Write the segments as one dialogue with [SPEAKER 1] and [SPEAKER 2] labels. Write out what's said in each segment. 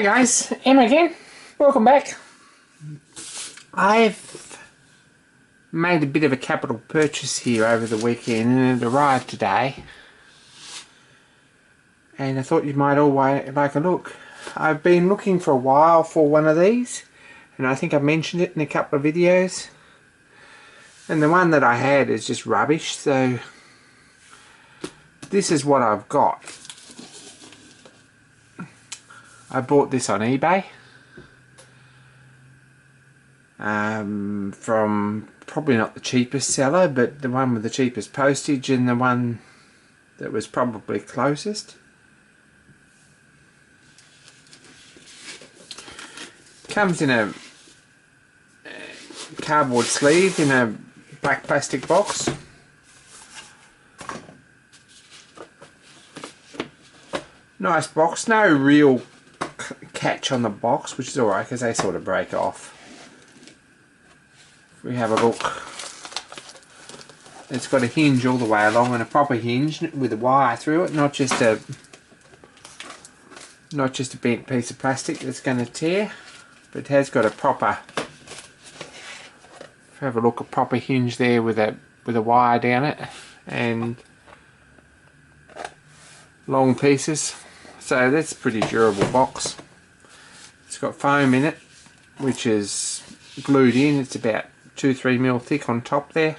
[SPEAKER 1] Hi guys, Emma again. Welcome back. I've made a bit of a capital purchase here over the weekend and it arrived today. And I thought you might all like a look. I've been looking for a while for one of these, and I think I've mentioned it in a couple of videos. And the one that I had is just rubbish, so this is what I've got. I bought this on eBay from probably not the cheapest seller, but the one with the cheapest postage and the one that was probably closest. Comes in a cardboard sleeve in a black plastic box. Nice box, no real catch on the box, which is alright because they sort of break off. If we have a look, it's got a hinge all the way along, and a proper hinge with a wire through it, not just a bent piece of plastic that's going to tear, but it has got a proper, have a look, a proper hinge there with a wire down it and long pieces. So that's a pretty durable box. It's got foam in it, which is glued in. It's about 2-3 mil thick on top there.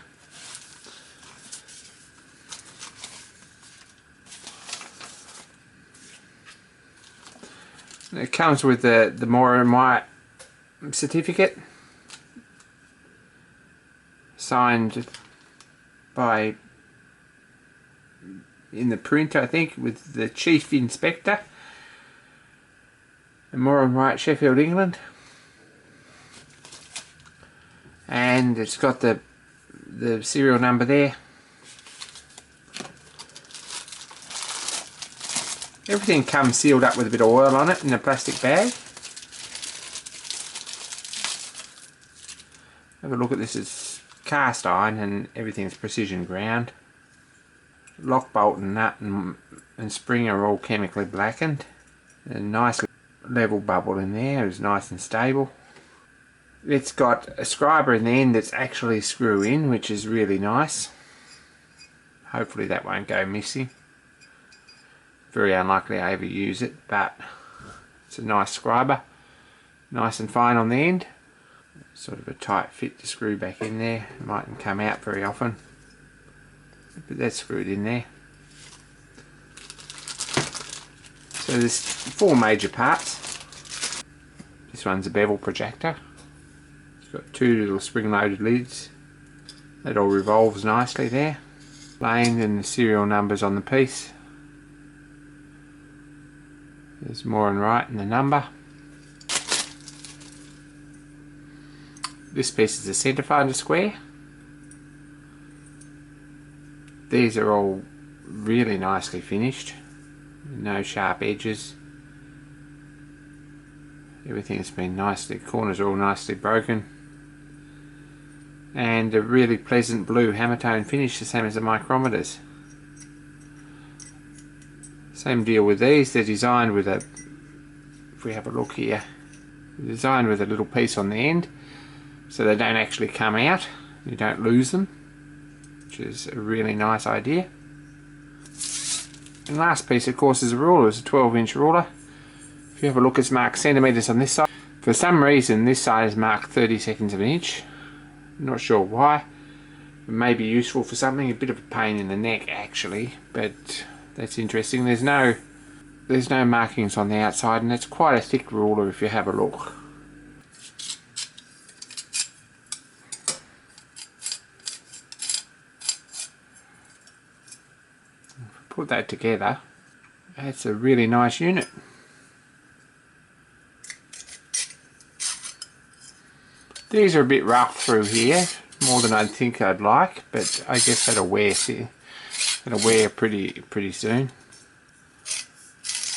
[SPEAKER 1] It comes with the Moore and Wright certificate, signed by, in the print I think, with the Chief Inspector, Moore and Wright, Sheffield, England. And it's got the serial number there. Everything comes sealed up with a bit of oil on it in a plastic bag. Have a look at this. It's cast iron and everything's precision ground. Lock, bolt and nut and spring are all chemically blackened. A nice level bubble in there, it's nice and stable. It's got a scriber in the end that's actually screw in, which is really nice. Hopefully that won't go missing. Very unlikely I ever use it, but it's a nice scriber. Nice and fine on the end. Sort of a tight fit to screw back in there. It mightn't come out very often, but that's screwed in there. So there's 4 major parts. This one's a bevel projector. It's got 2 little spring-loaded lids. That all revolves nicely there. Lane and the serial numbers on the piece. There's Moore and Wright and the number. This piece is a centre finder square. These are all really nicely finished. No sharp edges. Everything's been nicely, corners are all nicely broken. And a really pleasant blue hammer tone finish, the same as the micrometers. Same deal with these, they're designed with a, if we have a look here, they're designed with a little piece on the end so they don't actually come out, you don't lose them, which is a really nice idea. And last piece of course is a ruler. It's a 12-inch ruler. If you have a look, it's marked centimetres on this side. For some reason this side is marked 30 seconds of an inch. I'm not sure why. It may be useful for something, a bit of a pain in the neck actually, but that's interesting. There's no markings on the outside, and it's quite a thick ruler if you have a look. Put that together, it's a really nice unit. These are a bit rough through here, more than I think I'd like, but I guess that'll wear pretty soon.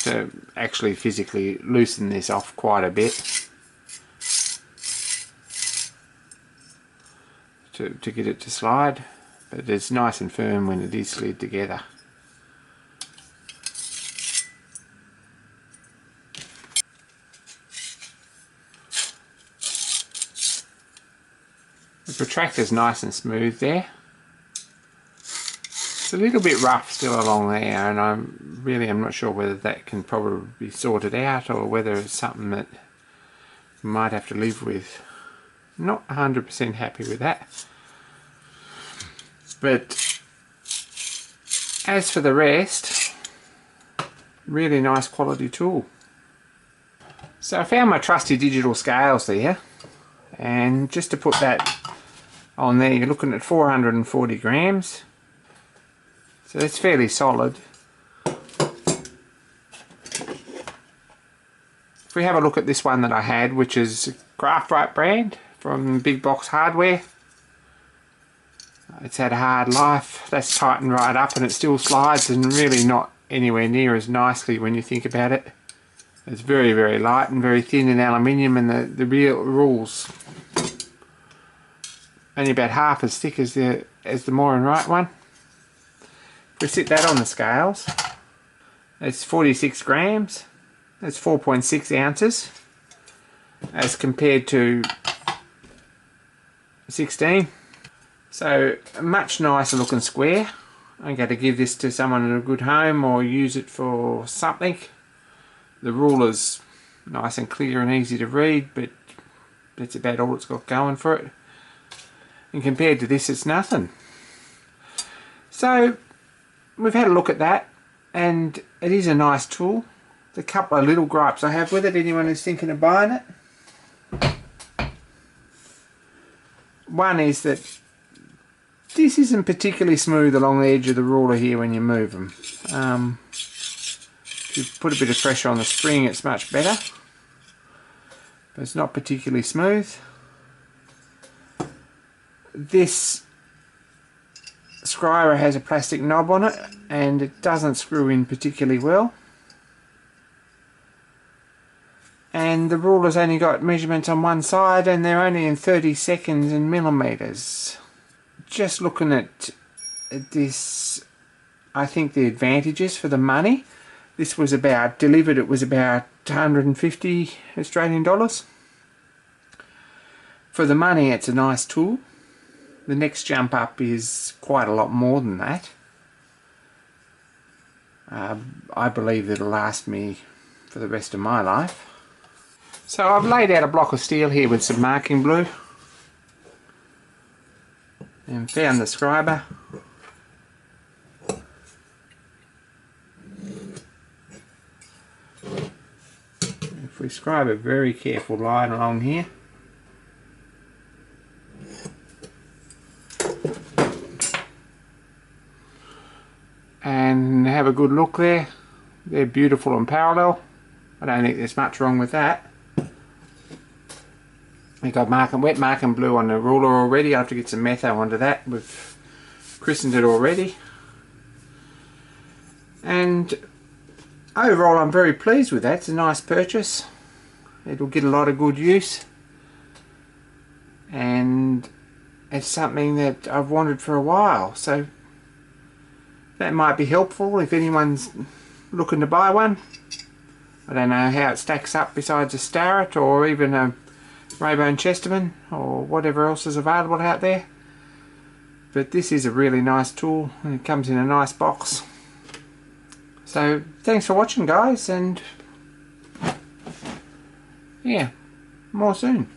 [SPEAKER 1] To actually physically loosen this off quite a bit to get it to slide, but it's nice and firm when it is slid together. The protractor's nice and smooth there. It's a little bit rough still along there, and I'm not sure whether that can probably be sorted out or whether it's something that you might have to live with. Not 100% happy with that. But as for the rest, really nice quality tool. So I found my trusty digital scales there, and just to put that on there, you're looking at 440 grams. So that's fairly solid. If we have a look at this one that I had, which is Wright brand from Big Box Hardware. It's had a hard life. That's tightened right up and it still slides, and really not anywhere near as nicely when you think about it. It's very, very light and very thin in aluminium, and the real rules only about half as thick as the Moore and Wright one. If we sit that on the scales, it's 46 grams. That's 4.6 ounces as compared to 16. So a much nicer looking square. I'm going to give this to someone in a good home or use it for something. The ruler's nice and clear and easy to read, but that's about all it's got going for it. And compared to this, it's nothing. So we've had a look at that, and it is a nice tool. There's a couple of little gripes I have with it, anyone who's thinking of buying it. One is that this isn't particularly smooth along the edge of the ruler here when you move them. If you put a bit of pressure on the spring, it's much better, but it's not particularly smooth. This scriber has a plastic knob on it, and it doesn't screw in particularly well. And the ruler's only got measurements on one side, and they're only in 30 seconds and millimeters. Just looking at this, I think the advantages for the money. This was about, delivered it was about 150 Australian dollars. For the money, it's a nice tool. The next jump up is quite a lot more than that. I believe it'll last me for the rest of my life. So I've laid out a block of steel here with some marking glue and found the scriber. If we scribe a very careful line along here, and have a good look there, they're beautiful and parallel. I don't think there's much wrong with that. We've got wet marking blue on the ruler already. I have to get some metho onto that. We've christened it already. And overall I'm very pleased with that. It's a nice purchase. It'll get a lot of good use. And it's something that I've wanted for a while. So that might be helpful if anyone's looking to buy one. I don't know how it stacks up besides a Starrett or even a Raybone Chesterman or whatever else is available out there. But this is a really nice tool, and it comes in a nice box. So thanks for watching, guys, and yeah, more soon.